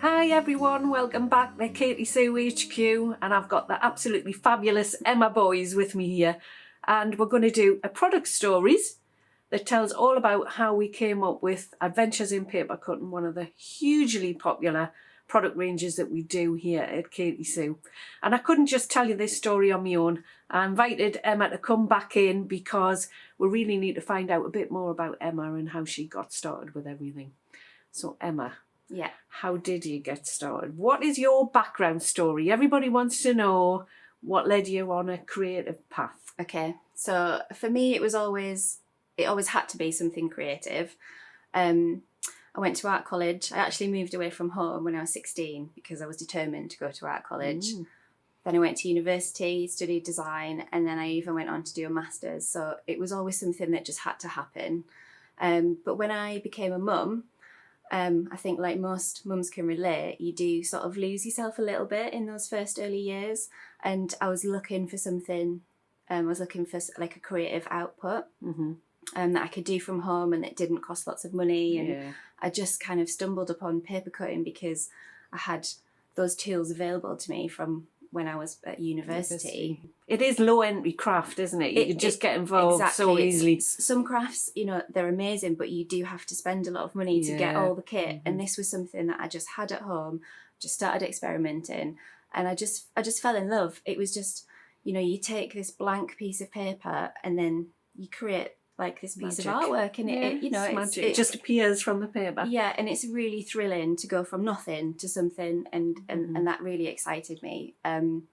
Hi everyone, welcome back to Katy Sue HQ, and I've got the absolutely fabulous Emma boys with me here, and we're going to do a product stories that tells all about how we came up with Adventures in Paper Cutting, one of the hugely popular product ranges that we do here at Katy Sue. And I couldn't just tell you this story on my own. I invited Emma to come back in because we really need to find out a bit more about Emma and how she got started with everything. So Emma, yeah, how did you get started? What is your background story? Everybody wants to know what led you on a creative path. okay. So for me, it always had to be something creative. I went to art college. I actually moved away from home when I was 16 because I was determined to go to art college. Then I went to university, studied design, and then I even went on to do a master's. So it was always something that just had to happen. But when I became a mum, I think like most mums can relate, you do sort of lose yourself a little bit in those first early years. And I was looking for something, I was looking for like a creative output that I could do from home and it didn't cost lots of money. And I just kind of stumbled upon paper cutting because I had those tools available to me from when I was at university. It is low entry craft, isn't it? You can just get involved so easily. Some crafts, you know, they're amazing, but you do have to spend a lot of money to get all the kit. And this was something that I just had at home, just started experimenting, and I just fell in love. It was just, you know, you take this blank piece of paper and then you create like this piece of artwork, and it you know, it's magic. It just appears from the paper. Yeah, and it's really thrilling to go from nothing to something, and that really excited me. And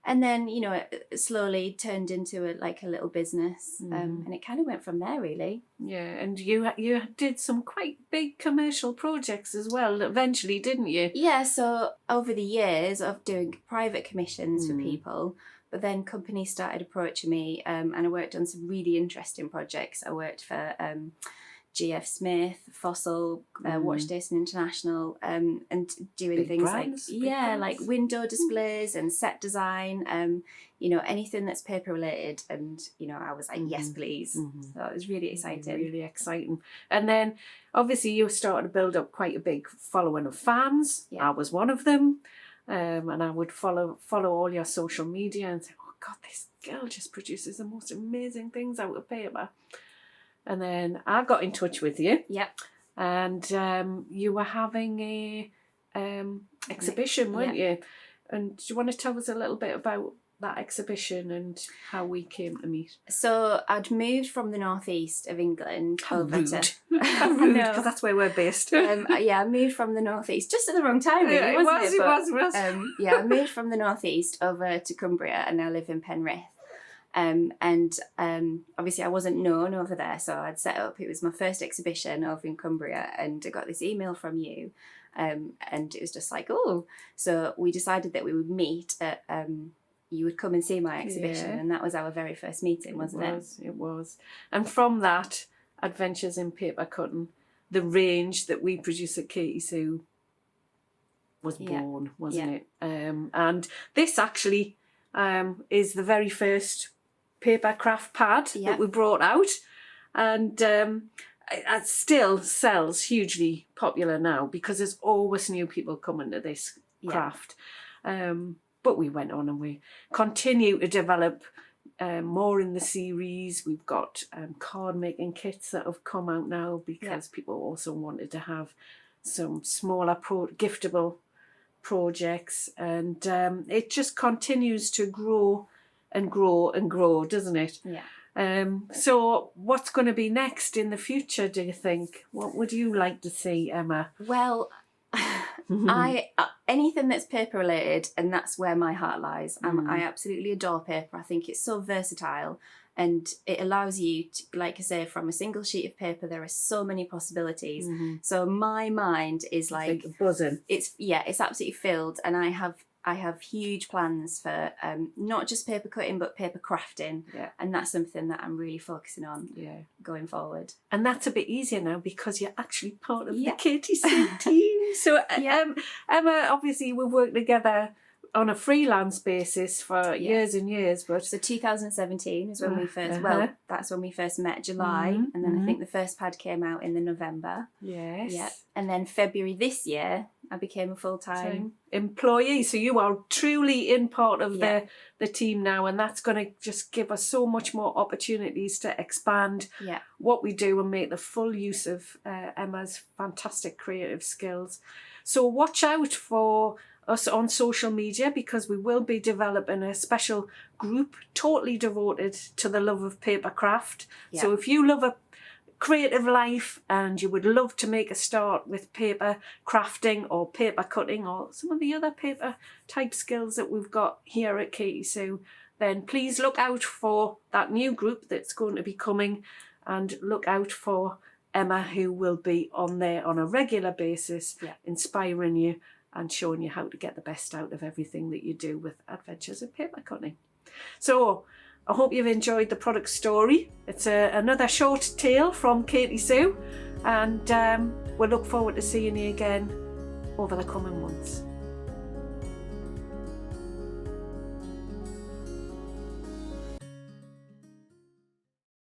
then, you know, it slowly turned into a little business, and it kind of went from there, really. Yeah, and you did some quite big commercial projects as well eventually, didn't you? Yeah, so over the years of doing private commissions for people, but then companies started approaching me, and I worked on some really interesting projects. I worked for GF Smith, Fossil, Watchstation International, and doing big things brands, like window displays and set design, you know, anything that's paper related. And, you know, I was like, yes, please. So it was really exciting. Really exciting. And then obviously you started to build up quite a big following of fans. I was one of them. And I would follow all your social media and say, oh God, this girl just produces the most amazing things out of paper. And then I got in touch with you. Yep. And you were having a exhibition, weren't you? And do you want to tell us a little bit about that exhibition and how we came to meet? So I'd moved from the northeast of England over to... How rude, because that's where we're based. I moved from the northeast just at the wrong time, really, wasn't it? It was. I moved from the northeast over to Cumbria and now live in Penrith. And obviously I wasn't known over there, so I'd set up, it was my first exhibition over in Cumbria, and I got this email from you, and it was just like, oh, so we decided that we would meet at, you would come and see my exhibition, and that was our very first meeting, wasn't it? It was. And from that, Adventures in Paper Cutting, the range that we produce at Katy Sue was born, wasn't it? And this actually is the very first paper craft pad that we brought out, and it still sells hugely popular now because there's always new people coming to this craft. But we went on and we continue to develop more in the series. We've got card making kits that have come out now because people also wanted to have some smaller giftable projects, and it just continues to grow and grow and grow, doesn't it? So what's going to be next in the future, do you think? What would you like to see, Emma? Well, I anything that's paper related, and that's where my heart lies. I absolutely adore paper. I think it's so versatile, and it allows you to, like I say, from a single sheet of paper, there are so many possibilities. So my mind is like buzzing. It's absolutely filled, and I have huge plans for not just paper cutting but paper crafting, and that's something that I'm really focusing on going forward. And that's a bit easier now because you're actually part of the Katy Sue team. So Emma, obviously we've worked together on a freelance basis for years and years. But so 2017 is when we first, that's when we first met, July, and then I think the first pad came out in the November. Yes. And then February this year I became a full-time employee. So you are truly in part of Yeah. the team now, and that's going to just give us so much more opportunities to expand Yeah. what we do and make the full use of Emma's fantastic creative skills. So watch out for us on social media, because we will be developing a special group totally devoted to the love of paper craft. Yeah. So if you love a creative life and you would love to make a start with paper crafting or paper cutting or some of the other paper type skills that we've got here at Katy Sue, then please look out for that new group that's going to be coming, and look out for Emma, who will be on there on a regular basis, inspiring you and showing you how to get the best out of everything that you do with Adventures in Paper Cutting. So I hope you've enjoyed the product story. It's another short tale from Katy Sue, and we'll look forward to seeing you again over the coming months.